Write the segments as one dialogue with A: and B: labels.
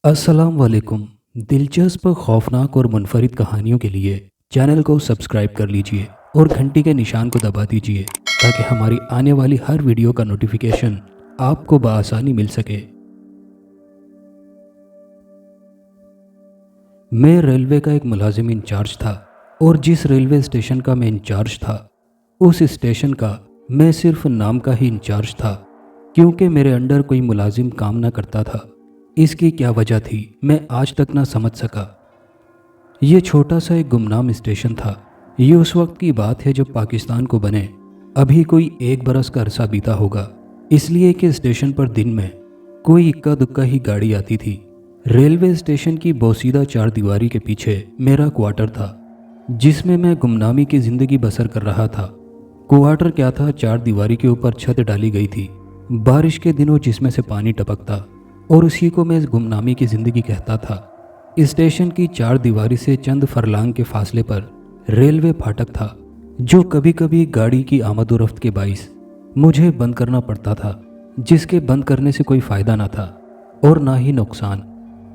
A: अस्सलाम वालेकुम। दिलचस्प, खौफनाक और मुनफरिद कहानियों के लिए चैनल को सब्सक्राइब कर लीजिए और घंटी के निशान को दबा दीजिए ताकि हमारी आने वाली हर वीडियो का नोटिफिकेशन आपको बआसानी मिल सके। मैं रेलवे का एक मुलाजिम इंचार्ज था और जिस रेलवे स्टेशन का मैं इंचार्ज था उस स्टेशन का मैं सिर्फ नाम का ही इंचार्ज था, क्योंकि मेरे अंडर कोई मुलाजिम काम ना करता था। इसकी क्या वजह थी मैं आज तक ना समझ सका। ये छोटा सा एक गुमनाम स्टेशन था। ये उस वक्त की बात है जब पाकिस्तान को बने अभी कोई 1 बरस का अरसा बीता होगा, इसलिए कि स्टेशन पर दिन में कोई इक्का दुक्का ही गाड़ी आती थी। रेलवे स्टेशन की बोसीदा 4 दीवारी के पीछे मेरा क्वार्टर था जिसमें मैं गुमनामी की ज़िंदगी बसर कर रहा था। क्वार्टर क्या था, 4 दीवारी के ऊपर छत डाली गई थी बारिश के दिनों जिसमें से पानी टपकता, और उसी को मैं गुमनामी की ज़िंदगी कहता था। स्टेशन की 4 दीवारी से चंद फरलांग के फासले पर रेलवे फाटक था जो कभी कभी गाड़ी की आमदोरफ्त के बाइस मुझे बंद करना पड़ता था, जिसके बंद करने से कोई फ़ायदा ना था और ना ही नुकसान।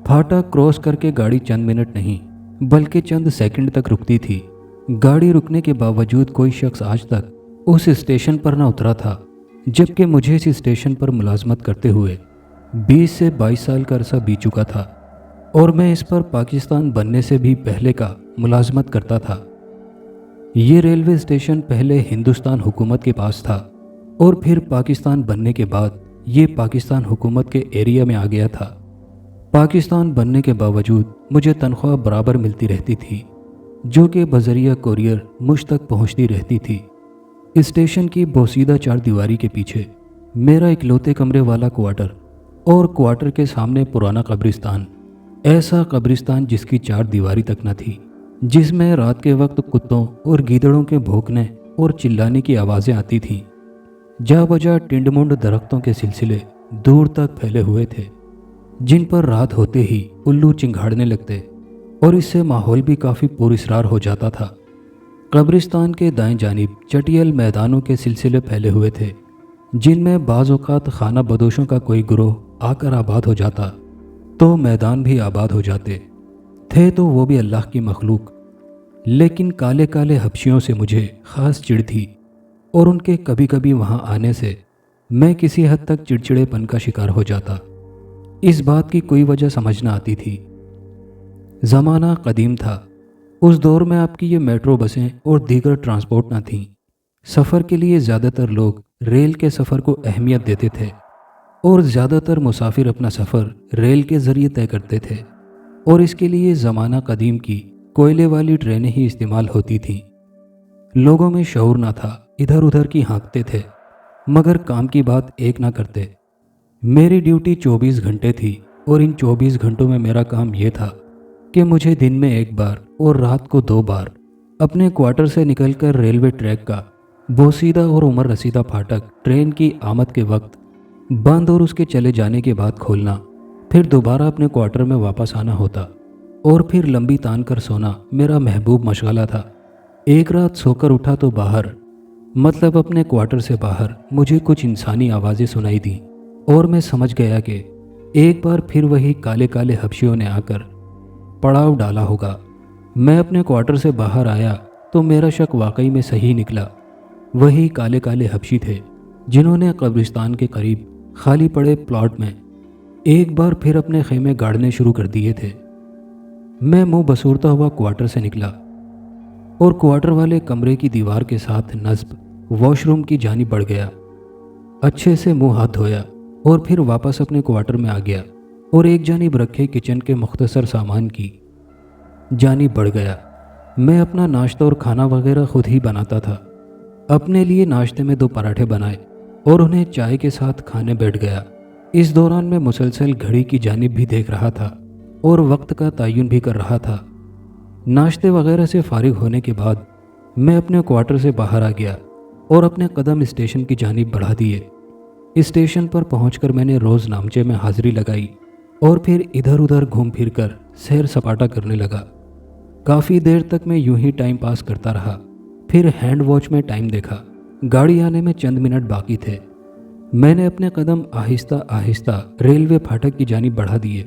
A: फाटक क्रॉस करके गाड़ी चंद मिनट नहीं बल्कि चंद सेकंड तक रुकती थी। गाड़ी रुकने के बावजूद कोई शख्स आज तक उस स्टेशन पर ना उतरा था, जबकि मुझे इस स्टेशन पर मुलाजमत करते हुए 20 से 22 साल का अरसा बीत चुका था और मैं इस पर पाकिस्तान बनने से भी पहले का मुलाजमत करता था। ये रेलवे स्टेशन पहले हिंदुस्तान हुकूमत के पास था और फिर पाकिस्तान बनने के बाद ये पाकिस्तान हुकूमत के एरिया में आ गया था। पाकिस्तान बनने के बावजूद मुझे तनख्वाह बराबर मिलती रहती थी, जो कि बजरिया कोरियर मुझ तक पहुंचती रहती थी। स्टेशन की बोसीदा 4 दीवारी के पीछे मेरा इकलौते कमरे वाला क्वार्टर और क्वार्टर के सामने पुराना कब्रिस्तान, ऐसा कब्रिस्तान जिसकी 4 दीवारी तक न थी, जिसमें रात के वक्त कुत्तों और गीदड़ों के भौंकने और चिल्लाने की आवाज़ें आती थीं। जा बजा टिंडमुंड दरख्तों के सिलसिले दूर तक फैले हुए थे, जिन पर रात होते ही उल्लू चिंघाड़ने लगते और इससे माहौल भी काफ़ी पुरअसरार हो जाता था। कब्रिस्तान के दाएं जानिब चटियल मैदानों के सिलसिले फैले हुए थे, जिनमें बाज़ औक़ात खाना बदोशों का कोई गिरोह आकर आबाद हो जाता तो मैदान भी आबाद हो जाते थे, तो वो भी अल्लाह की मखलूक। लेकिन काले काले हबशियों से मुझे ख़ास चिढ़ थी और उनके कभी कभी वहाँ आने से मैं किसी हद तक चिड़चिड़ेपन का शिकार हो जाता। इस बात की कोई वजह समझ ना आती थी। ज़माना कदीम था, उस दौर में आपकी ये मेट्रो बसें और दीगर ट्रांसपोर्ट ना थीं। सफ़र के लिए ज़्यादातर लोग रेल के सफ़र को अहमियत देते थे और ज़्यादातर मुसाफिर अपना सफ़र रेल के ज़रिए तय करते थे, और इसके लिए ज़माना कदीम की कोयले वाली ट्रेनें ही इस्तेमाल होती थीं। लोगों में शऊर ना था, इधर उधर की हाँकते थे मगर काम की बात एक ना करते। मेरी ड्यूटी 24 घंटे थी और इन 24 घंटों में मेरा काम यह था कि मुझे दिन में 1 बार और रात को 2 बार अपने क्वार्टर से निकलकर रेलवे ट्रैक का बोसीदा और उमर रसीदा फाटक ट्रेन की आमद के वक्त बंद और उसके चले जाने के बाद खोलना, फिर दोबारा अपने क्वार्टर में वापस आना होता और फिर लंबी तान कर सोना मेरा महबूब मशगला था। एक रात सोकर उठा तो बाहर, मतलब अपने क्वार्टर से बाहर, मुझे कुछ इंसानी आवाज़ें सुनाई दी और मैं समझ गया कि एक बार फिर वही काले काले हबशियों ने आकर पड़ाव डाला होगा। मैं अपने क्वार्टर से बाहर आया तो मेरा शक वाकई में सही निकला। वही काले काले हबशी थे जिन्होंने कब्रिस्तान के करीब खाली पड़े प्लॉट में एक बार फिर अपने खेमे गाड़ने शुरू कर दिए थे। मैं मुंह बसूरता हुआ क्वार्टर से निकला और क्वार्टर वाले कमरे की दीवार के साथ नस्ब वॉशरूम की जानिब बढ़ गया। अच्छे से मुंह हाथ धोया और फिर वापस अपने क्वार्टर में आ गया और एक जानिब रखे किचन के मुख्तसर सामान की जानिब बढ़ गया। मैं अपना नाश्ता और खाना वगैरह खुद ही बनाता था। अपने लिए नाश्ते में 2 पराठे बनाए और उन्हें चाय के साथ खाने बैठ गया। इस दौरान मैं मुसलसल घड़ी की जानिब भी देख रहा था और वक्त का तयन भी कर रहा था। नाश्ते वगैरह से फारिग होने के बाद मैं अपने क्वार्टर से बाहर आ गया और अपने कदम स्टेशन की जानिब बढ़ा दिए। स्टेशन पर पहुंचकर मैंने रोज़ नामचे में हाजिरी लगाई और फिर इधर उधर घूम फिर कर सैर सपाटा करने लगा। काफ़ी देर तक मैं यूं ही टाइम पास करता रहा। फिर हैंड वॉच में टाइम देखा, गाड़ी आने में चंद मिनट बाकी थे। मैंने अपने कदम आहिस्ता आहिस्ता रेलवे फाटक की जानिब बढ़ा दिए।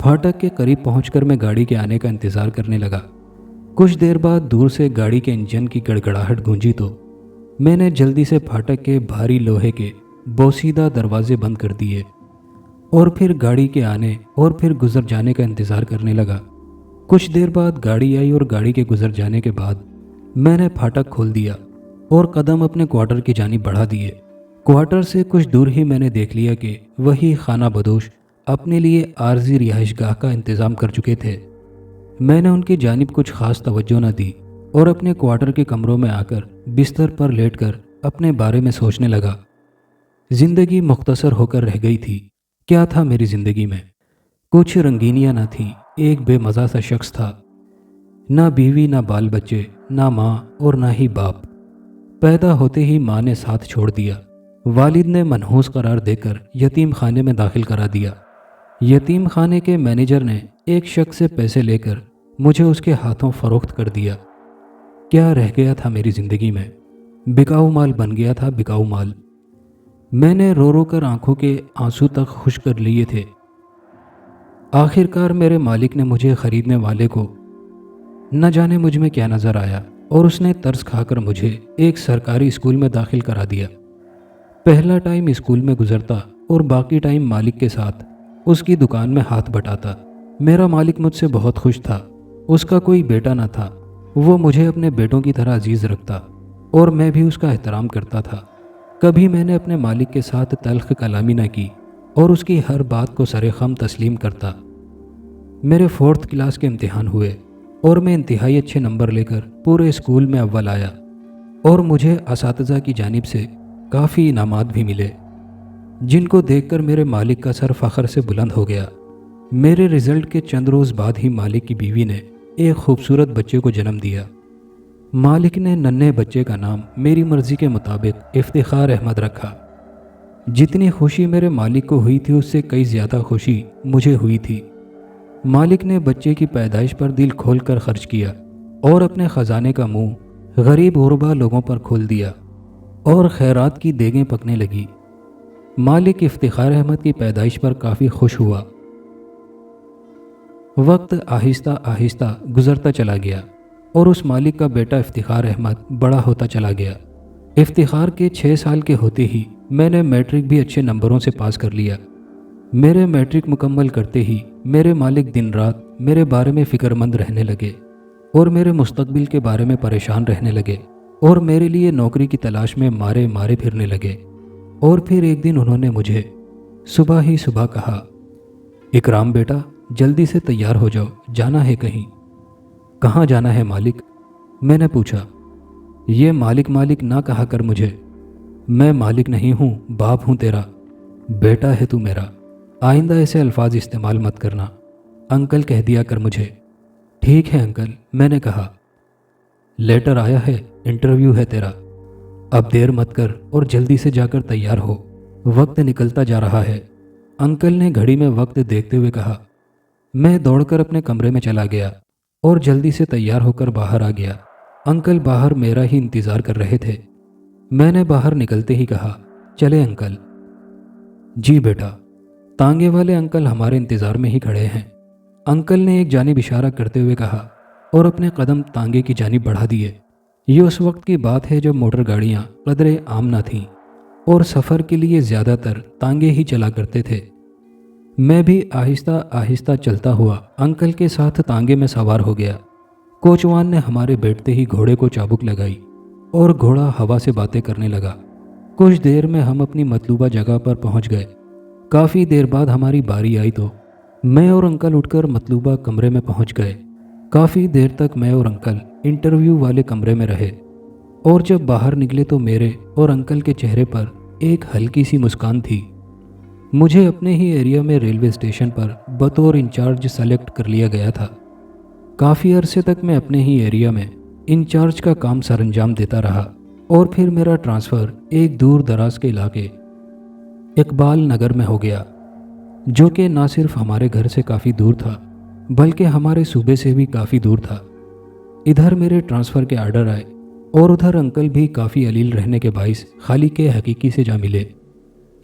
A: फाटक के करीब पहुंचकर मैं गाड़ी के आने का इंतज़ार करने लगा। कुछ देर बाद दूर से गाड़ी के इंजन की गड़गड़ाहट गूंजी तो मैंने जल्दी से फाटक के भारी लोहे के बोसीदा दरवाजे बंद कर दिए और फिर गाड़ी के आने और फिर गुजर जाने का इंतज़ार करने लगा। कुछ देर बाद गाड़ी आई और गाड़ी के गुजर जाने के बाद मैंने फाटक खोल दिया और कदम अपने क्वार्टर की जानिब बढ़ा दिए। क्वार्टर से कुछ दूर ही मैंने देख लिया कि वही खाना बदोश अपने लिए आर्जी रिहाइशगाह का इंतज़ाम कर चुके थे। मैंने उनकी जानिब कुछ ख़ास तवज्जो न दी और अपने क्वार्टर के कमरों में आकर बिस्तर पर लेटकर अपने बारे में सोचने लगा। ज़िंदगी मुख्तसर होकर रह गई थी। क्या था मेरी ज़िंदगी में? कुछ रंगीनियाँ न थी। एक बेमज़ा सा शख्स था, ना बीवी, ना बाल बच्चे, ना माँ और ना ही बाप। पैदा होते ही माँ ने साथ छोड़ दिया। वालिद ने मनहूस करार देकर यतीम खाने में दाखिल करा दिया। यतीम खाने के मैनेजर ने एक शख्स से पैसे लेकर मुझे उसके हाथों फ़रोख्त कर दिया। क्या रह गया था मेरी ज़िंदगी में? बिकाऊ माल बन गया था, बिकाऊ माल। मैंने रो रो कर आंखों के आंसू तक खुश कर लिए थे। आखिरकार मेरे मालिक ने मुझे ख़रीदने वाले को न जाने मुझ में क्या नज़र आया और उसने तरस खाकर मुझे एक सरकारी स्कूल में दाखिल करा दिया। पहला टाइम स्कूल में गुजरता और बाकी टाइम मालिक के साथ उसकी दुकान में हाथ बटाता। मेरा मालिक मुझसे बहुत खुश था। उसका कोई बेटा न था। वो मुझे अपने बेटों की तरह अजीज़ रखता और मैं भी उसका एहतराम करता था। कभी मैंने अपने मालिक के साथ तल्ख कलामी न की और उसकी हर बात को सरेखम तस्लीम करता। मेरे 4th क्लास के इम्तिहान हुए और मैं इंतहाई अच्छे नंबर लेकर पूरे स्कूल में अव्वल आया और मुझे असातिज़ा की जानिब से काफ़ी इनामात भी मिले, जिनको देखकर मेरे मालिक का सर फ़ख्र से बुलंद हो गया। मेरे रिज़ल्ट के चंद रोज़ बाद ही मालिक की बीवी ने एक खूबसूरत बच्चे को जन्म दिया। मालिक ने नन्हे बच्चे का नाम मेरी मर्ज़ी के मुताबिक इफ्तिखार अहमद रखा। जितनी खुशी मेरे मालिक को हुई थी उससे कई ज़्यादा खुशी मुझे हुई थी। मालिक ने बच्चे की पैदाइश पर दिल खोल कर खर्च किया और अपने ख़जाने का मुंह गरीब गुरबा लोगों पर खोल दिया और खैरात की देगें पकने लगी। मालिक इफ्तिखार अहमद की पैदाइश पर काफ़ी खुश हुआ। वक्त आहिस्ता आहिस्ता गुजरता चला गया और उस मालिक का बेटा इफ्तिखार अहमद बड़ा होता चला गया। इफ्तिखार के 6 साल के होते ही मैंने मैट्रिक भी अच्छे नंबरों से पास कर लिया। मेरे मैट्रिक मुकम्मल करते ही मेरे मालिक दिन रात मेरे बारे में फ़िक्रमंद रहने लगे और मेरे मुस्तकबिल के बारे में परेशान रहने लगे और मेरे लिए नौकरी की तलाश में मारे मारे फिरने लगे। और फिर एक दिन उन्होंने मुझे सुबह ही सुबह कहा, इकराम बेटा, जल्दी से तैयार हो जाओ, जाना है कहीं। कहाँ जाना है मालिक? मैंने पूछा। ये मालिक मालिक ना कहा कर मुझे। मैं मालिक नहीं हूँ, बाप हूँ तेरा। बेटा है तू मेरा। आइंदा ऐसे अल्फाज इस्तेमाल मत करना। अंकल कह दिया कर मुझे। ठीक है अंकल, मैंने कहा। लेटर आया है, इंटरव्यू है तेरा। अब देर मत कर और जल्दी से जाकर तैयार हो, वक्त निकलता जा रहा है। अंकल ने घड़ी में वक्त देखते हुए कहा। मैं दौड़कर अपने कमरे में चला गया और जल्दी से तैयार होकर बाहर आ गया। अंकल बाहर मेरा ही इंतज़ार कर रहे थे। मैंने बाहर निकलते ही कहा, चले अंकल। जी बेटा। तांगे वाले अंकल हमारे इंतज़ार में ही खड़े हैं। अंकल ने एक जानिब इशारा करते हुए कहा और अपने कदम तांगे की जानिब बढ़ा दिए। ये उस वक्त की बात है जब मोटर गाड़ियाँ कदरे आम न थीं और सफ़र के लिए ज़्यादातर तांगे ही चला करते थे। मैं भी आहिस्ता आहिस्ता चलता हुआ अंकल के साथ तांगे में सवार हो गया। कोचवान ने हमारे बैठते ही घोड़े को चाबुक लगाई और घोड़ा हवा से बातें करने लगा। कुछ देर में हम अपनी मतलूबा जगह पर पहुंच गए। काफ़ी देर बाद हमारी बारी आई तो मैं और अंकल उठकर मतलूबा कमरे में पहुंच गए। काफ़ी देर तक मैं और अंकल इंटरव्यू वाले कमरे में रहे और जब बाहर निकले तो मेरे और अंकल के चेहरे पर एक हल्की सी मुस्कान थी। मुझे अपने ही एरिया में रेलवे स्टेशन पर बतौर इंचार्ज सेलेक्ट कर लिया गया था। काफ़ी अरसे तक मैं अपने ही एरिया में इंचार्ज का काम सरंजाम देता रहा और फिर मेरा ट्रांसफ़र एक दूर दराज के इलाके इकबाल नगर में हो गया, जो कि ना सिर्फ हमारे घर से काफ़ी दूर था बल्कि हमारे सूबे से भी काफ़ी दूर था। इधर मेरे ट्रांसफ़र के आर्डर आए और उधर अंकल भी काफ़ी अलील रहने के बाइस खाली के हकीकी से जा मिले।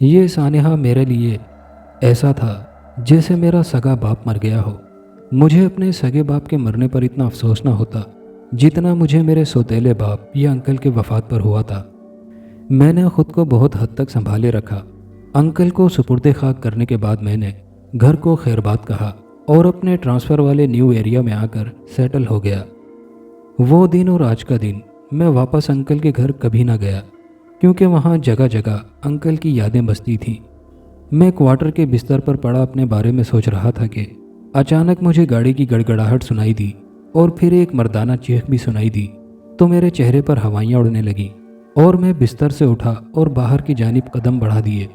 A: ये सानेहा मेरे लिए ऐसा था جیسے میرا سگا باپ مر گیا ہو۔ مجھے اپنے سگے باپ کے مرنے پر اتنا افسوس نہ ہوتا جتنا مجھے میرے سوتیلے باپ یا انکل کے وفات پر ہوا تھا۔ میں نے خود کو بہت حد تک سنبھالے رکھا۔ انکل کو سپرد خاک کرنے کے بعد میں نے گھر کو خیر بات کہا اور اپنے ٹرانسفر والے نیو ایریا میں آ کر سیٹل ہو گیا۔ وہ دن اور آج کا دن میں واپس انکل کے گھر کبھی نہ گیا، کیونکہ وہاں جگہ جگہ انکل کی یادیں بستی تھیں۔ میں کوارٹر کے بستر پر پڑا اپنے بارے میں سوچ رہا تھا کہ اچانک مجھے گاڑی کی گڑگڑاہٹ سنائی دی اور پھر ایک مردانہ چیخ بھی سنائی دی تو میرے چہرے پر ہوائیاں اڑنے لگیں اور میں بستر سے اٹھا اور باہر کی جانب قدم بڑھا دیے۔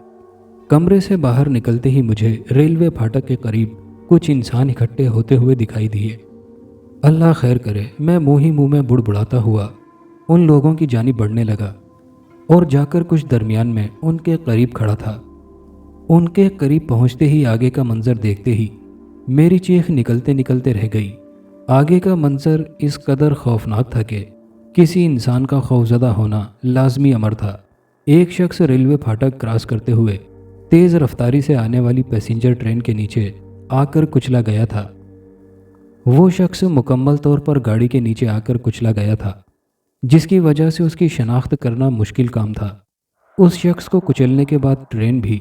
A: کمرے سے باہر نکلتے ہی مجھے ریلوے پھاٹک کے قریب کچھ انسان اکٹھے ہوتے ہوئے دکھائی دیے۔ اللہ خیر کرے، میں منہ ہی منہ میں بڑبڑاتا ہوا ان لوگوں کی جانب بڑھنے لگا اور جا کر کچھ درمیان میں ان کے قریب کھڑا تھا۔ ان کے قریب پہنچتے ہی آگے کا منظر دیکھتے ہی میری چیخ نکلتے نکلتے رہ گئی۔ آگے کا منظر اس قدر خوفناک تھا کہ کسی انسان کا خوفزدہ ہونا لازمی امر تھا۔ ایک شخص ریلوے پھاٹک کراس کرتے ہوئے تیز رفتاری سے آنے والی پیسنجر ٹرین کے نیچے آ کر کچلا گیا تھا۔ وہ شخص مکمل طور پر گاڑی کے نیچے آ کر کچلا گیا تھا، جس کی وجہ سے اس کی شناخت کرنا مشکل کام تھا۔ اس شخص کو کچلنے کے بعد ٹرین بھی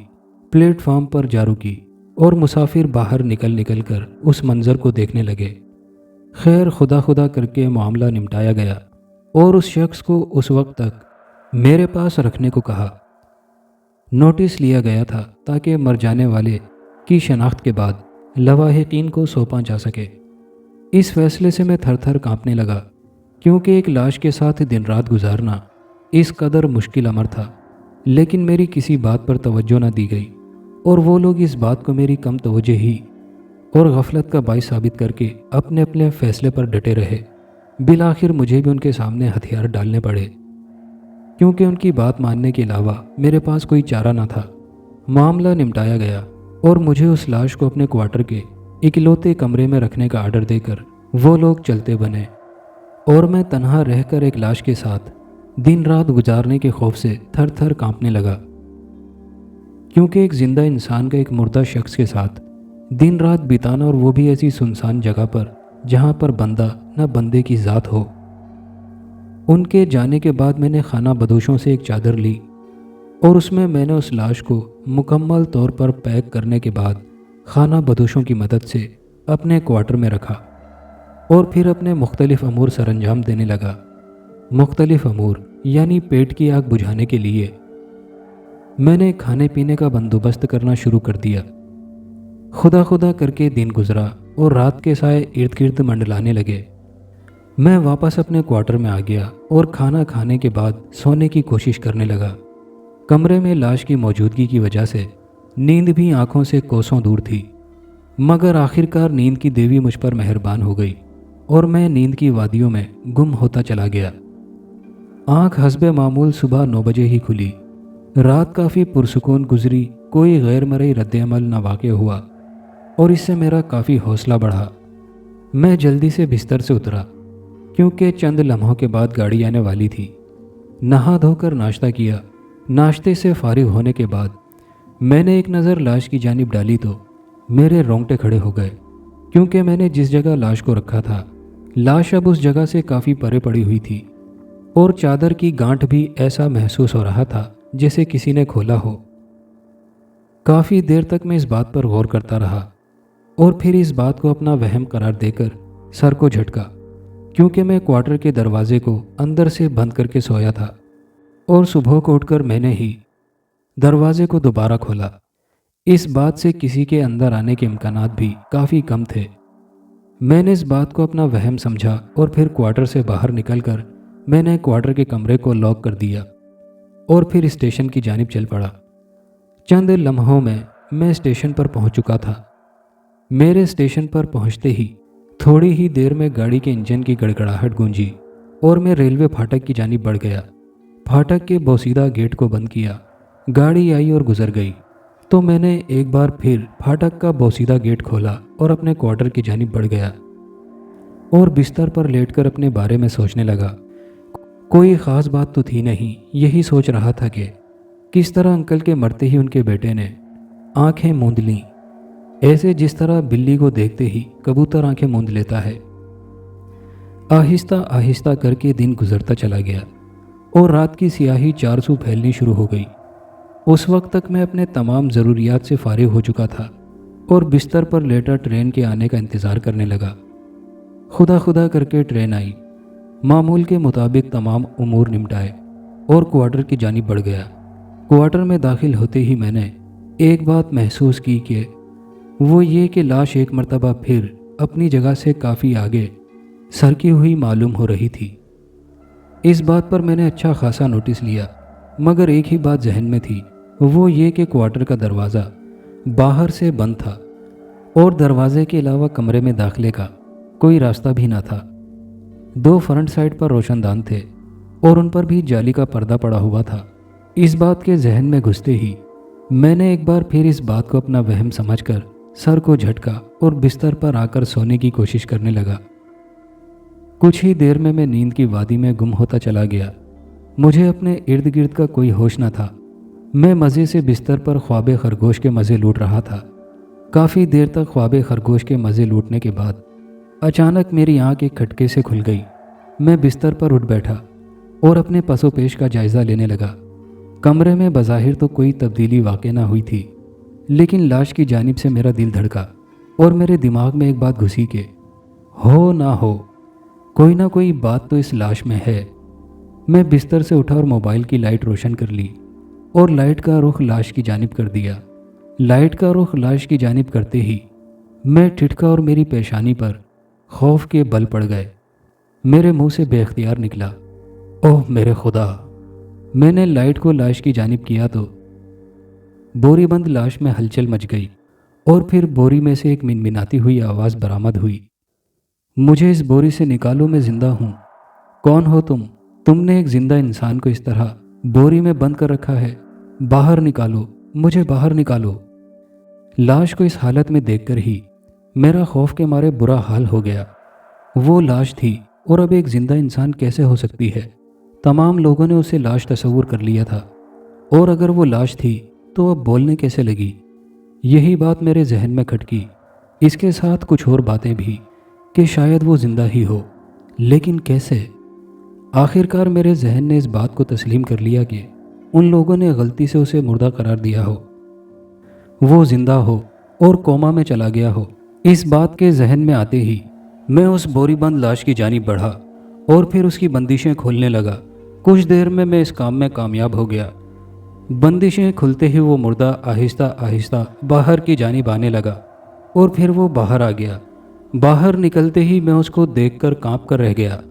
A: پلیٹ فارم پر جا رکی اور مسافر باہر نکل کر اس منظر کو دیکھنے لگے۔ خیر، خدا خدا کر کے معاملہ نمٹایا گیا اور اس شخص کو اس وقت تک میرے پاس رکھنے کو کہا۔ نوٹس لیا گیا تھا تاکہ مر جانے والے کی شناخت کے بعد لواحقین کو سونپا جا سکے۔ اس فیصلے سے میں تھر تھر کانپنے لگا، کیونکہ ایک لاش کے ساتھ دن رات گزارنا اس قدر مشکل امر تھا۔ لیکن میری کسی بات پر توجہ نہ دی گئی اور وہ لوگ اس بات کو میری کم توجہی اور غفلت کا باعث ثابت کر کے اپنے اپنے فیصلے پر ڈٹے رہے۔ بالآخر مجھے بھی ان کے سامنے ہتھیار ڈالنے پڑے، کیونکہ ان کی بات ماننے کے علاوہ میرے پاس کوئی چارہ نہ تھا۔ معاملہ نمٹایا گیا اور مجھے اس لاش کو اپنے کوارٹر کے اکلوتے کمرے میں رکھنے کا آرڈر دے کر وہ لوگ چلتے بنے اور میں تنہا رہ کر ایک لاش کے ساتھ دن رات گزارنے کے خوف سے تھر تھر کانپنے لگا، کیونکہ ایک زندہ انسان کا ایک مردہ شخص کے ساتھ دن رات بتانا، اور وہ بھی ایسی سنسان جگہ پر جہاں پر بندہ نہ بندے کی ذات ہو۔ ان کے جانے کے بعد میں نے خانہ بدوشوں سے ایک چادر لی اور اس میں نے اس لاش کو مکمل طور پر پیک کرنے کے بعد خانہ بدوشوں کی مدد سے اپنے کوارٹر میں رکھا اور پھر اپنے مختلف امور سر انجام دینے لگا۔ مختلف امور یعنی پیٹ کی آگ بجھانے کے لیے میں نے کھانے پینے کا بندوبست کرنا شروع کر دیا۔ خدا خدا کر کے دن گزرا اور رات کے سائے ارد گرد منڈلانے لگے۔ میں واپس اپنے کوارٹر میں آ گیا اور کھانا کھانے کے بعد سونے کی کوشش کرنے لگا۔ کمرے میں لاش کی موجودگی کی وجہ سے نیند بھی آنکھوں سے کوسوں دور تھی، مگر آخرکار نیند کی دیوی مجھ پر مہربان ہو گئی اور میں نیند کی وادیوں میں گم ہوتا چلا گیا۔ آنکھ حسب معمول صبح 9 بجے ہی کھلی۔ رات کافی پرسکون گزری، کوئی غیر مرئی رد عمل نہ واقع ہوا اور اس سے میرا کافی حوصلہ بڑھا۔ میں جلدی سے بستر سے اترا، کیونکہ چند لمحوں کے بعد گاڑی آنے والی تھی۔ نہا دھو کر ناشتہ کیا۔ ناشتے سے فارغ ہونے کے بعد میں نے ایک نظر لاش کی جانب ڈالی تو میرے رونگٹے کھڑے ہو گئے، کیونکہ میں نے جس جگہ لاش کو رکھا تھا لاش اب اس جگہ سے کافی پرے پڑی ہوئی تھی اور چادر کی گانٹھ بھی ایسا محسوس ہو رہا تھا جیسے کسی نے کھولا ہو۔ کافی دیر تک میں اس بات پر غور کرتا رہا اور پھر اس بات کو اپنا وہم قرار دے کر سر کو جھٹکا، کیونکہ میں کوارٹر کے دروازے کو اندر سے بند کر کے سویا تھا اور صبح کو اٹھ کر میں نے ہی دروازے کو دوبارہ کھولا۔ اس بات سے کسی کے اندر آنے کے امکانات بھی کافی کم تھے۔ میں نے اس بات کو اپنا وہم سمجھا اور پھر کوارٹر سے باہر نکل کر میں نے کوارٹر کے کمرے کو لاک کر دیا اور پھر اسٹیشن کی جانب چل پڑا۔ چند لمحوں میں اسٹیشن پر پہنچ چکا تھا۔ میرے اسٹیشن پر پہنچتے ہی تھوڑی ہی دیر میں گاڑی کے انجن کی گڑگڑاہٹ گونجی اور میں ریلوے پھاٹک کی جانب بڑھ گیا۔ پھاٹک کے بوسیدہ گیٹ کو بند کیا، گاڑی آئی اور گزر گئی تو میں نے ایک بار پھر پھاٹک کا بوسیدہ گیٹ کھولا اور اپنے کوارٹر کی جانب بڑھ گیا اور بستر پر لیٹ کر اپنے بارے میں سوچنے لگا۔ کوئی خاص بات تو تھی نہیں، یہی سوچ رہا تھا کہ کس طرح انکل کے مرتے ہی ان کے بیٹے نے آنکھیں موند لیں ऐसे जिस तरह बिल्ली को देखते ही कबूतर आंखें मूंद लेता है। आहिस्ता आहिस्ता करके दिन गुजरता चला गया और रात की स्याही चारसू फैलनी शुरू हो गई। उस वक्त तक मैं अपने तमाम ज़रूरियात से फारिग हो चुका था और बिस्तर पर लेटा ट्रेन के आने का इंतज़ार करने लगा। खुदा खुदा करके ट्रेन आई। मामूल के मुताबिक तमाम उमूर निपटाए और क्वार्टर की जानिब बढ़ गया। क्वार्टर में दाखिल होते ही मैंने एक बात महसूस की कि वो ये कि लाश एक मर्तबा फिर अपनी जगह से काफ़ी आगे सरकी हुई मालूम हो रही थी। इस बात पर मैंने अच्छा खासा नोटिस लिया, मगर एक ही बात जहन में थी, वो ये कि क्वार्टर का दरवाज़ा बाहर से बंद था और दरवाजे के अलावा कमरे में दाखिले का कोई रास्ता भी ना था। 2 फ्रंट साइड पर रोशनदान थे और उन पर भी जाली का पर्दा पड़ा हुआ था। इस बात के जहन में घुसते ही मैंने एक बार फिर इस बात को अपना वहम समझकर सर को झटका और बिस्तर पर आकर सोने की कोशिश करने लगा। कुछ ही देर में मैं नींद की वादी में गुम होता चला गया। मुझे अपने इर्द गिर्द का कोई होश न था। मैं मज़े से बिस्तर पर ख्वाब खरगोश के मज़े लूट रहा था। काफ़ी देर तक ख्वाब खरगोश के मज़े लूटने के बाद अचानक मेरी आँख एक खटके से खुल गई। मैं बिस्तर पर उठ बैठा और अपने पसोपेश का जायज़ा लेने लगा। कमरे में बज़ाहिर तो कोई तब्दीली वाक़ई ना हुई थी, लेकिन लाश की जानिब से मेरा दिल धड़का और मेरे दिमाग में एक बात घुसी कि हो ना हो, कोई ना कोई बात तो इस लाश में है। मैं बिस्तर से उठा और मोबाइल की लाइट रोशन कर ली और लाइट का रुख लाश की जानिब कर दिया। लाइट का रुख लाश की जानिब करते ही मैं ठिठका और मेरी पेशानी पर खौफ के बल पड़ गए। मेरे मुंह से बेख्तियार निकला, ओह मेरे खुदा। मैंने लाइट को लाश की जानिब किया तो बोरीबंद लाश में हलचल मच गई और फिर बोरी में से एक मिनमिनाती हुई आवाज़ बरामद हुई, मुझे इस बोरी से निकालो, मैं जिंदा हूँ। कौन हो तुम? तुमने एक जिंदा इंसान को इस तरह बोरी में बंद कर रखा है। बाहर निकालो, मुझे बाहर निकालो। लाश को इस हालत में देखकर ही मेरा खौफ के मारे बुरा हाल हो गया। वो लाश थी और अब एक जिंदा इंसान कैसे हो सकती है? तमाम लोगों ने उसे लाश तस्वुर कर लिया था, और अगर वो लाश थी तो अब बोलने कैसे लगी? यही बात मेरे जहन में खटकी। इसके साथ कुछ और बातें भी कि शायद वो जिंदा ही हो, लेकिन कैसे? आखिरकार मेरे जहन ने इस बात को तस्लीम कर लिया कि उन लोगों ने गलती से उसे मुर्दा करार दिया हो, वो जिंदा हो और कोमा में चला गया हो। इस बात के जहन में आते ही मैं उस बोरीबंद लाश की जानिब बढ़ा और फिर उसकी बंदिशें खोलने लगा। कुछ देर में मैं इस काम में कामयाब हो गया। बंदिशें खुलते ही वो मुर्दा आहिस्ता आहिस्ता बाहर की जानिब आने लगा और फिर वो बाहर आ गया। बाहर निकलते ही मैं उसको देखकर कांप कर रह गया।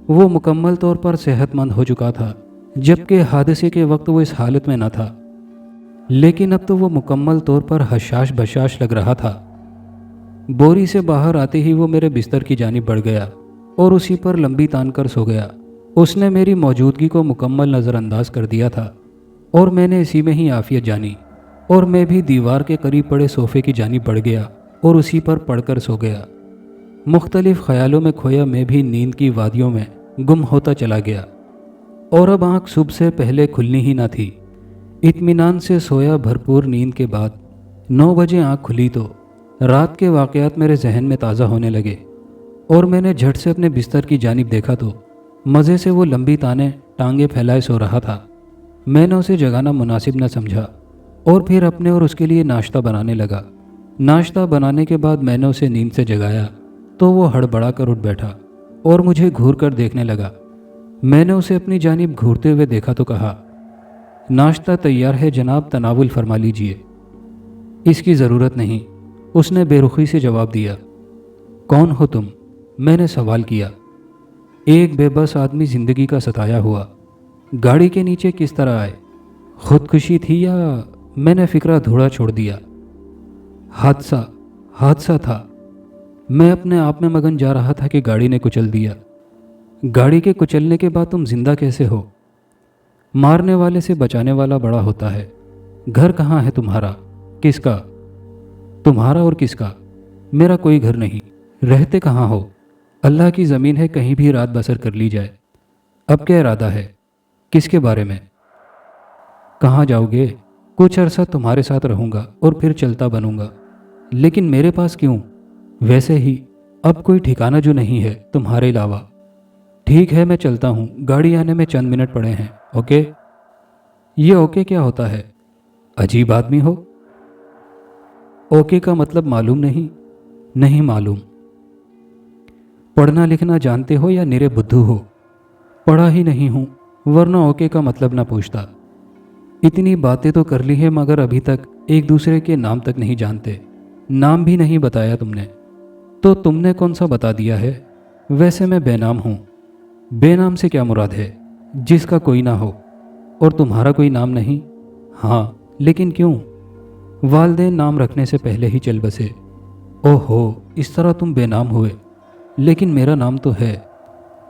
A: वो मुकम्मल तौर पर सेहतमंद हो चुका था, जबकि हादसे के वक्त वो इस हालत में न था। लेकिन अब तो वो मुकम्मल तौर पर हशाश बशाश लग रहा था। बोरी से बाहर आते ही वो मेरे बिस्तर की जानिब बढ़ गया और उसी पर लंबी तान कर सो गया। उसने मेरी मौजूदगी को मुकम्मल नज़रअंदाज कर दिया था और मैंने इसी में ही आफियत जानी, और मैं भी दीवार के करीब पड़े सोफे की जानिब बढ़ गया और उसी पर पड़कर सो गया। मुख्तलिफ ख्यालों में खोया मैं भी नींद की वादियों में गुम होता चला गया, और अब आँख सुबह से पहले खुलनी ही ना थी। इत्मीनान से सोया भरपूर नींद के बाद 9 बजे आँख खुली तो रात के वाक़यात मेरे जहन में ताज़ा होने लगे, और मैंने झट से अपने बिस्तर की जानिब देखा तो मज़े से वो लंबी ताने टांगे फैलाए सो रहा था। मैंने उसे जगाना मुनासिब न समझा और फिर अपने और उसके लिए नाश्ता बनाने लगा। नाश्ता बनाने के बाद मैंने उसे नींद से जगाया तो वो हड़बड़ा कर उठ बैठा और मुझे घूर कर देखने लगा। मैंने उसे अपनी जानिब घूरते हुए देखा तो कहा, नाश्ता तैयार है जनाब, तनावुल फरमा लीजिए। इसकी ज़रूरत नहीं, उसने बेरुखी से जवाब दिया। कौन हो तुम? मैंने सवाल किया। एक बेबस आदमी ज़िंदगी का सताया हुआ। गाड़ी के नीचे किस तरह आए? खुदकुशी थी या? मैंने फिक्रा धोड़ा छोड़ दिया। हादसा था। मैं अपने आप में मगन जा रहा था कि गाड़ी ने कुचल दिया। गाड़ी के कुचलने के बाद तुम जिंदा कैसे हो? मारने वाले से बचाने वाला बड़ा होता है। घर कहाँ है तुम्हारा? किसका? तुम्हारा और किसका? मेरा कोई घर नहीं। रहते कहाँ हो? अल्लाह की ज़मीन है, कहीं भी रात बसर कर ली जाए। अब क्या इरादा है? किसके बारे में? कहाँ जाओगे? कुछ अरसा तुम्हारे साथ रहूँगा और फिर चलता बनूँगा। لیکن میرے پاس کیوں؟ ویسے ہی اب کوئی ٹھکانہ جو نہیں ہے تمہارے علاوہ۔ ٹھیک ہے میں چلتا ہوں، گاڑی آنے میں چند منٹ پڑے ہیں، اوکے؟ یہ اوکے کیا ہوتا ہے؟ عجیب آدمی ہو۔ اوکے کا مطلب معلوم نہیں؟ نہیں معلوم۔ پڑھنا لکھنا جانتے ہو یا نرے بدھو ہو؟ پڑھا ہی نہیں ہوں، ورنہ اوکے کا مطلب نہ پوچھتا۔ اتنی باتیں تو کر لی ہیں مگر ابھی تک ایک دوسرے کے نام تک نہیں جانتے۔ نام بھی نہیں بتایا تم نے۔ تو تم نے کون سا بتا دیا ہے؟ ویسے میں بے نام ہوں۔ بے نام سے کیا مراد ہے؟ جس کا کوئی نہ ہو۔ اور تمہارا کوئی نام نہیں؟ ہاں، لیکن کیوں؟ والدین نام رکھنے سے پہلے ہی چل بسے۔ اوہ ہو، اس طرح تم بے نام ہوئے۔ لیکن میرا نام تو ہے۔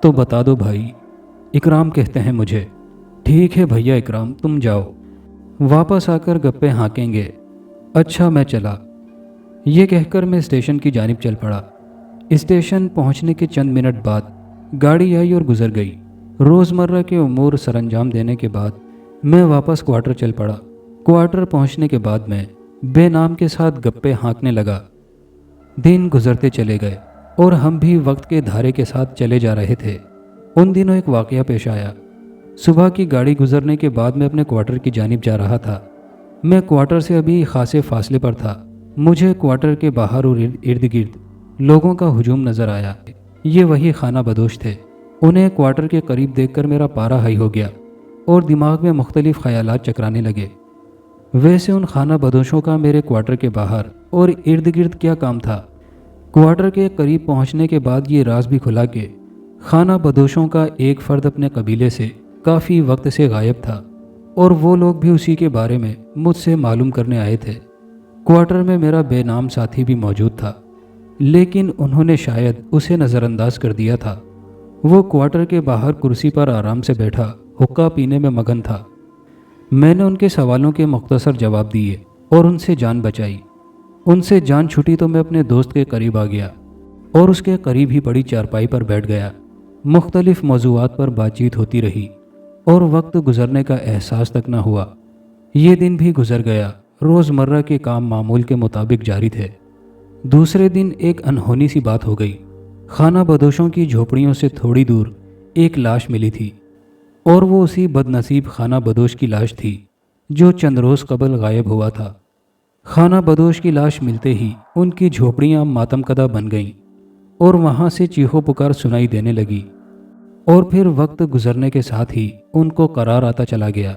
A: تو بتا دو بھائی۔ اکرام کہتے ہیں مجھے۔ ٹھیک ہے بھیا اکرام، تم جاؤ، واپس آ کر گپے ہانکیں گے۔ اچھا میں چلا۔ یہ کہہ کر میں اسٹیشن کی جانب چل پڑا۔ اسٹیشن پہنچنے کے چند منٹ بعد گاڑی آئی اور گزر گئی۔ روزمرہ کے امور سر انجام دینے کے بعد میں واپس کوارٹر چل پڑا۔ کوارٹر پہنچنے کے بعد میں بے نام کے ساتھ گپے ہانکنے لگا۔ دن گزرتے چلے گئے اور ہم بھی وقت کے دھارے کے ساتھ چلے جا رہے تھے۔ ان دنوں ایک واقعہ پیش آیا۔ صبح کی گاڑی گزرنے کے بعد میں اپنے کوارٹر کی جانب جا رہا تھا۔ میں کوارٹر سے ابھی خاصے فاصلے پر تھا۔ مجھے کوارٹر کے باہر اور ارد گرد لوگوں کا ہجوم نظر آیا۔ یہ وہی خانہ بدوش تھے۔ انہیں کوارٹر کے قریب دیکھ کر میرا پارا ہائی ہو گیا اور دماغ میں مختلف خیالات چکرانے لگے۔ ویسے ان خانہ بدوشوں کا میرے کوارٹر کے باہر اور ارد گرد کیا کام تھا؟ کوارٹر کے قریب پہنچنے کے بعد یہ راز بھی کھلا کہ خانہ بدوشوں کا ایک فرد اپنے قبیلے سے کافی وقت سے غائب تھا اور وہ لوگ بھی اسی کے بارے میں مجھ سے معلوم کرنے آئے تھے۔ کوارٹر میں میرا بے نام ساتھی بھی موجود تھا، لیکن انہوں نے شاید اسے نظر انداز کر دیا تھا۔ وہ کوارٹر کے باہر کرسی پر آرام سے بیٹھا حقہ پینے میں مگن تھا۔ میں نے ان کے سوالوں کے مختصر جواب دیے اور ان سے جان بچائی۔ ان سے جان چھٹی تو میں اپنے دوست کے قریب آ گیا اور اس کے قریب ہی پڑی چارپائی پر بیٹھ گیا۔ مختلف موضوعات پر بات چیت ہوتی رہی اور وقت گزرنے کا احساس تک نہ ہوا۔ یہ دن بھی گزر گیا۔ روزمرہ کے کام معمول کے مطابق جاری تھے۔ دوسرے دن ایک انہونی سی بات ہو گئی۔ خانہ بدوشوں کی جھوپڑیوں سے تھوڑی دور ایک لاش ملی تھی اور وہ اسی بد نصیب خانہ بدوش کی لاش تھی جو چند روز قبل غائب ہوا تھا۔ خانہ بدوش کی لاش ملتے ہی ان کی جھوپڑیاں ماتم کدہ بن گئیں اور وہاں سے چیخو پکار سنائی دینے لگی، اور پھر وقت گزرنے کے ساتھ ہی ان کو قرار آتا چلا گیا۔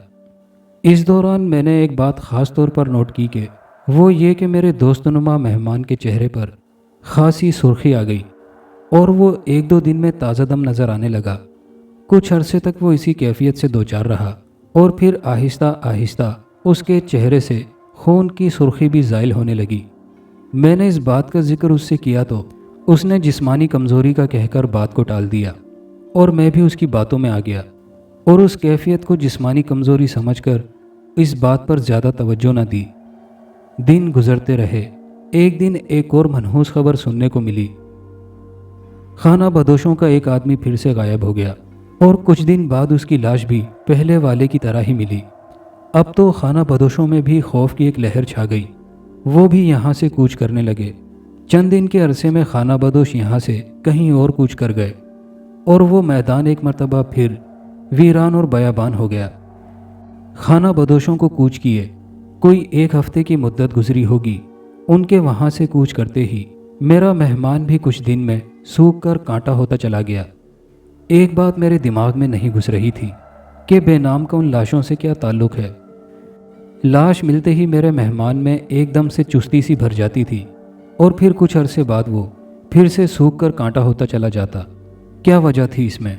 A: اس دوران میں نے ایک بات خاص طور پر نوٹ کی کہ وہ یہ کہ میرے دوست نما مہمان کے چہرے پر خاصی سرخی آ گئی اور وہ ایک دو دن میں تازہ دم نظر آنے لگا۔ کچھ عرصے تک وہ اسی کیفیت سے دوچار رہا اور پھر آہستہ آہستہ اس کے چہرے سے خون کی سرخی بھی زائل ہونے لگی۔ میں نے اس بات کا ذکر اس سے کیا تو اس نے جسمانی کمزوری کا کہہ کر بات کو ٹال دیا اور میں بھی اس کی باتوں میں آ گیا اور اس کیفیت کو جسمانی کمزوری سمجھ کر اس بات پر زیادہ توجہ نہ دی۔ دن گزرتے رہے۔ ایک دن ایک اور منحوس خبر سننے کو ملی۔ خانہ بدوشوں کا ایک آدمی پھر سے غائب ہو گیا اور کچھ دن بعد اس کی لاش بھی پہلے والے کی طرح ہی ملی۔ اب تو خانہ بدوشوں میں بھی خوف کی ایک لہر چھا گئی۔ وہ بھی یہاں سے کوچ کرنے لگے۔ چند دن کے عرصے میں خانہ بدوش یہاں سے کہیں اور کوچ کر گئے اور وہ میدان ایک مرتبہ پھر ویران اور بیابان ہو گیا۔ خانہ بدوشوں کو کوچ کیے کوئی ایک ہفتے کی مدت گزری ہوگی۔ ان کے وہاں سے کوچ کرتے ہی میرا مہمان بھی کچھ دن میں سوکھ کر کانٹا ہوتا چلا گیا۔ ایک بات میرے دماغ میں نہیں گھس رہی تھی کہ بے نام کا ان لاشوں سے کیا تعلق ہے۔ لاش ملتے ہی میرے مہمان میں ایک دم سے چستی سی بھر جاتی تھی اور پھر کچھ عرصے بعد وہ پھر سے سوکھ کر کانٹا ہوتا چلا جاتا۔ کیا وجہ تھی اس میں؟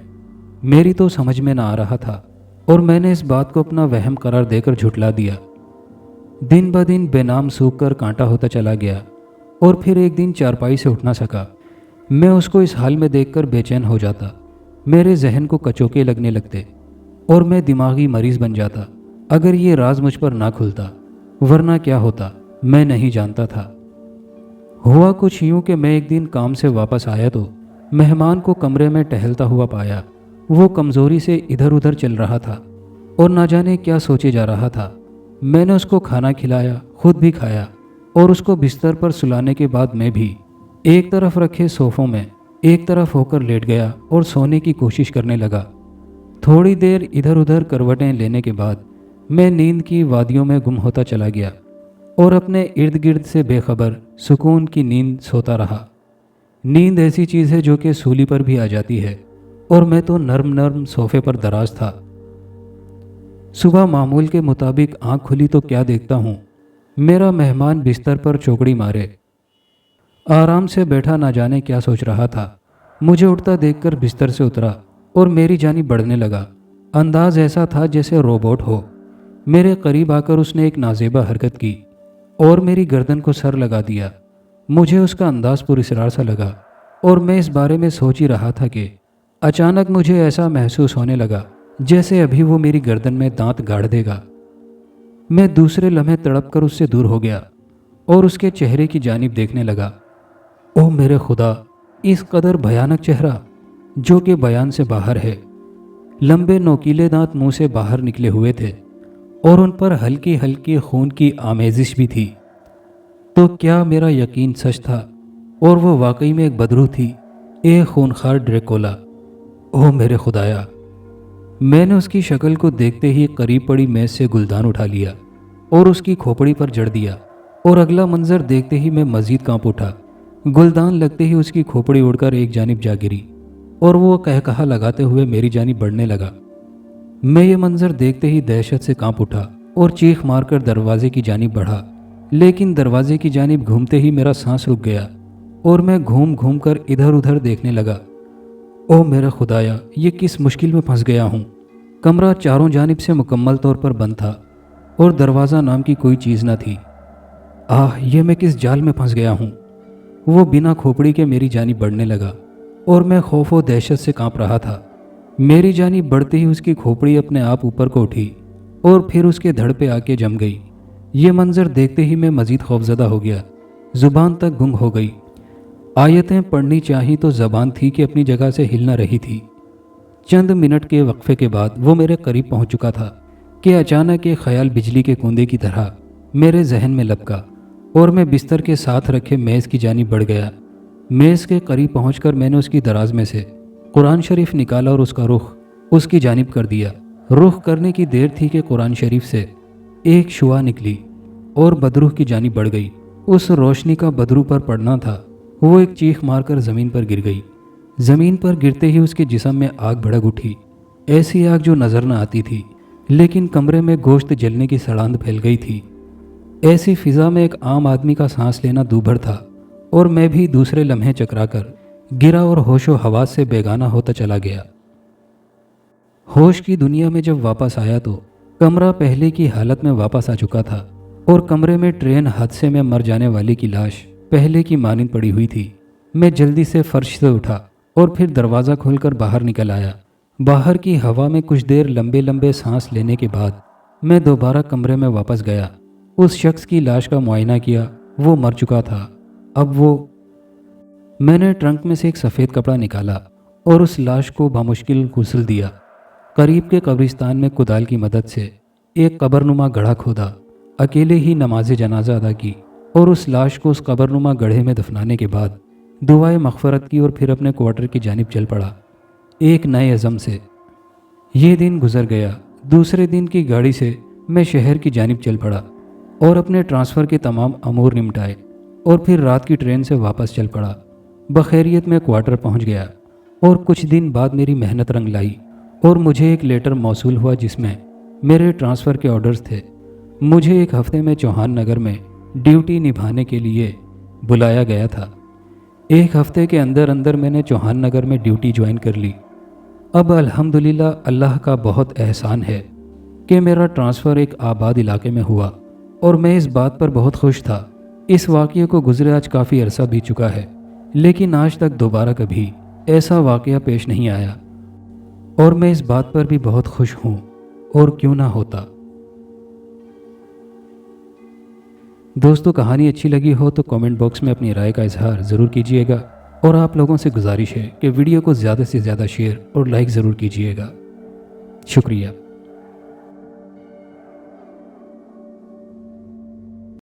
A: میری تو سمجھ میں نہ آ رہا تھا اور میں نے اس بات کو اپنا وہم قرار دے کر جھٹلا دیا۔ دن بہ دن بے نام سوکھ کر کانٹا ہوتا چلا گیا اور پھر ایک دن چارپائی سے اٹھ نہ سکا۔ میں اس کو اس حال میں دیکھ کر بے چین ہو جاتا۔ میرے ذہن کو کچوکے لگنے لگتے اور میں دماغی مریض بن جاتا اگر یہ راز مجھ پر نہ کھلتا، ورنہ کیا ہوتا میں نہیں جانتا تھا۔ ہوا کچھ یوں کہ میں ایک دن کام سے واپس آیا تو مہمان کو کمرے میں ٹہلتا ہوا پایا۔ وہ کمزوری سے ادھر ادھر چل رہا تھا اور نہ جانے کیا سوچے جا رہا تھا۔ میں نے اس کو کھانا کھلایا، خود بھی کھایا اور اس کو بستر پر سلانے کے بعد میں بھی ایک طرف رکھے صوفوں میں ایک طرف ہو کر لیٹ گیا اور سونے کی کوشش کرنے لگا۔ تھوڑی دیر ادھر ادھر کروٹیں لینے کے بعد میں نیند کی وادیوں میں گم ہوتا چلا گیا اور اپنے ارد گرد سے بے خبر سکون کی نیند سوتا رہا۔ نیند ایسی چیز ہے جو کہ سولی پر بھی آ جاتی ہے، اور میں تو نرم نرم صوفے پر دراز تھا۔ صبح معمول کے مطابق آنکھ کھلی تو کیا دیکھتا ہوں، میرا مہمان بستر پر چوکڑی مارے آرام سے بیٹھا نہ جانے کیا سوچ رہا تھا۔ مجھے اٹھتا دیکھ کر بستر سے اترا اور میری جانب بڑھنے لگا۔ انداز ایسا تھا جیسے روبوٹ ہو۔ میرے قریب آ کر اس نے ایک نازیبہ حرکت کی اور میری گردن کو سر لگا دیا۔ مجھے اس کا انداز پراسرار سا لگا اور میں اس بارے میں سوچ ہی رہا تھا کہ اچانک مجھے ایسا محسوس ہونے لگا جیسے ابھی وہ میری گردن میں دانت گاڑ دے گا۔ میں دوسرے لمحے تڑپ کر اس سے دور ہو گیا اور اس کے چہرے کی جانب دیکھنے لگا۔ او میرے خدا، اس قدر بھیانک چہرہ جو کہ بیان سے باہر ہے۔ لمبے نوکیلے دانت منہ سے باہر نکلے ہوئے تھے اور ان پر ہلکی ہلکی خون کی آمیزش بھی تھی۔ تو کیا میرا یقین سچ تھا اور وہ واقعی میں ایک بدروح تھی، ایک خونخوار ڈریکولا؟ او میرے خدایا! میں نے اس کی شکل کو دیکھتے ہی قریب پڑی میز سے گلدان اٹھا لیا اور اس کی کھوپڑی پر جڑ دیا، اور اگلا منظر دیکھتے ہی میں مزید کانپ اٹھا۔ گلدان لگتے ہی اس کی کھوپڑی اڑ کر ایک جانب جا گری اور وہ کہا لگاتے ہوئے میری جانب بڑھنے لگا۔ میں یہ منظر دیکھتے ہی دہشت سے کانپ اٹھا اور چیخ مار کر دروازے کی جانب بڑھا، لیکن دروازے کی جانب گھومتے ہی میرا سانس رک گیا اور میں گھوم گھوم کر ادھر ادھر دیکھنے لگا۔ او میرے خدایا، یہ کس مشکل میں پھنس گیا ہوں۔ کمرہ چاروں جانب سے مکمل طور پر بند تھا اور دروازہ نام کی کوئی چیز نہ تھی۔ یہ میں کس جال میں پھنس گیا ہوں۔ وہ بنا کھوپڑی کے میری جانب بڑھنے لگا اور میں خوف و دہشت سے کانپ رہا تھا۔ میری جانب بڑھتے ہی اس کی کھوپڑی اپنے آپ اوپر کو اٹھی اور پھر اس کے دھڑ پہ آ کے جم گئی۔ یہ منظر دیکھتے ہی میں مزید خوفزدہ ہو گیا، زبان تک گنگ ہو گئی۔ آیتیں پڑھنی چاہی تو زبان تھی کہ اپنی جگہ سے ہل نہ رہی تھی۔ چند منٹ کے وقفے کے بعد وہ میرے قریب پہنچ چکا تھا کہ اچانک ایک خیال بجلی کے کوندے کی طرح میرے ذہن میں لپکا اور میں بستر کے ساتھ رکھے میز کی جانب بڑھ گیا۔ میز کے قریب پہنچ کر میں نے اس کی دراز میں سے قرآن شریف نکالا اور اس کا رخ اس کی جانب کر دیا۔ رخ کرنے کی دیر تھی کہ قرآن شریف سے ایک شعاع نکلی اور بدروح کی جانب بڑھ گئی۔ اس روشنی کا بدروح پر پڑنا تھا۔ وہ ایک چیخ مار کر زمین پر گر گئی۔ زمین پر گرتے ہی اس کے جسم میں آگ بھڑک اٹھی، ایسی آگ جو نظر نہ آتی تھی، لیکن کمرے میں گوشت جلنے کی سڑاند پھیل گئی تھی۔ ایسی فضا میں ایک عام آدمی کا سانس لینا دوبھر تھا، اور میں بھی دوسرے لمحے چکرا کر گرا اور ہوش و حواس سے بیگانہ ہوتا چلا گیا۔ ہوش کی دنیا میں جب واپس آیا تو کمرہ پہلے کی حالت میں واپس آ چکا تھا، اور کمرے میں ٹرین حادثے میں مر جانے والی کی لاش پہلے کی مانند پڑی ہوئی تھی۔ میں جلدی سے فرش سے اٹھا اور پھر دروازہ کھول کر باہر نکل آیا۔ باہر کی ہوا میں کچھ دیر لمبے لمبے سانس لینے کے بعد میں دوبارہ کمرے میں واپس گیا۔ اس شخص کی لاش کا معائنہ کیا، وہ مر چکا تھا۔ اب میں نے ٹرنک میں سے ایک سفید کپڑا نکالا اور اس لاش کو بامشکل غسل دیا۔ قریب کے قبرستان میں کدال کی مدد سے ایک قبرنما گڑھا کھودا، اکیلے ہی نماز جنازہ ادا کی اور اس لاش کو اس قبرنما گڑھے میں دفنانے کے بعد دعائے مغفرت کی اور پھر اپنے کوارٹر کی جانب چل پڑا، ایک نئے عزم سے۔ یہ دن گزر گیا۔ دوسرے دن کی گاڑی سے میں شہر کی جانب چل پڑا اور اپنے ٹرانسفر کے تمام امور نمٹائے، اور پھر رات کی ٹرین سے واپس چل پڑا۔ بخیریت میں کوارٹر پہنچ گیا، اور کچھ دن بعد میری محنت رنگ لائی اور مجھے ایک لیٹر موصول ہوا جس میں میرے ٹرانسفر کے آرڈرز تھے۔ مجھے ایک ہفتے میں چوہان نگر میں ڈیوٹی نبھانے کے لیے بلایا گیا تھا۔ ایک ہفتے کے اندر اندر میں نے چوہان نگر میں ڈیوٹی جوائن کر لی۔ اب الحمدللہ اللہ کا بہت احسان ہے کہ میرا ٹرانسفر ایک آباد علاقے میں ہوا، اور میں اس بات پر بہت خوش تھا۔ اس واقعے کو گزرے آج کافی عرصہ بیت چکا ہے، لیکن آج تک دوبارہ کبھی ایسا واقعہ پیش نہیں آیا، اور میں اس بات پر بھی بہت خوش ہوں، اور کیوں نہ ہوتا۔ دوستو، کہانی اچھی لگی ہو تو کامنٹ باکس میں اپنی رائے کا اظہار ضرور کیجیے گا، اور آپ لوگوں سے گزارش ہے کہ ویڈیو کو زیادہ سے زیادہ شیئر اور لائک ضرور کیجیے گا۔ شکریہ۔